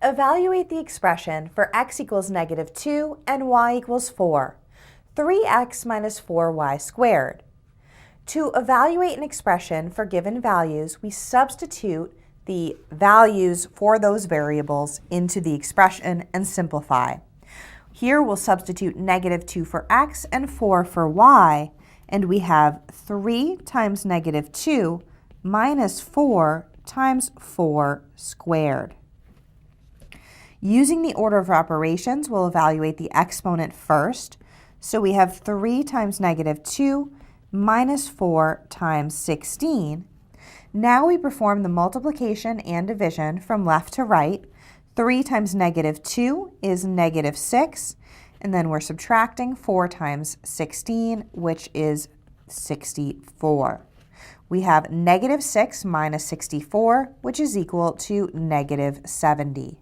Evaluate the expression for x equals -2 and y equals 4. 3x minus 4y squared. To evaluate an expression for given values, we substitute the values for those variables into the expression and simplify. Here we'll substitute -2 for x and 4 for y, and we have 3 times -2 minus 4 times 4 squared. Using the order of operations, we'll evaluate the exponent first. So we have 3 times -2 minus 4 times 16. Now we perform the multiplication and division from left to right. 3 times -2 is -6, and then we're subtracting 4 times 16, which is 64. We have -6 minus 64, which is equal to -70.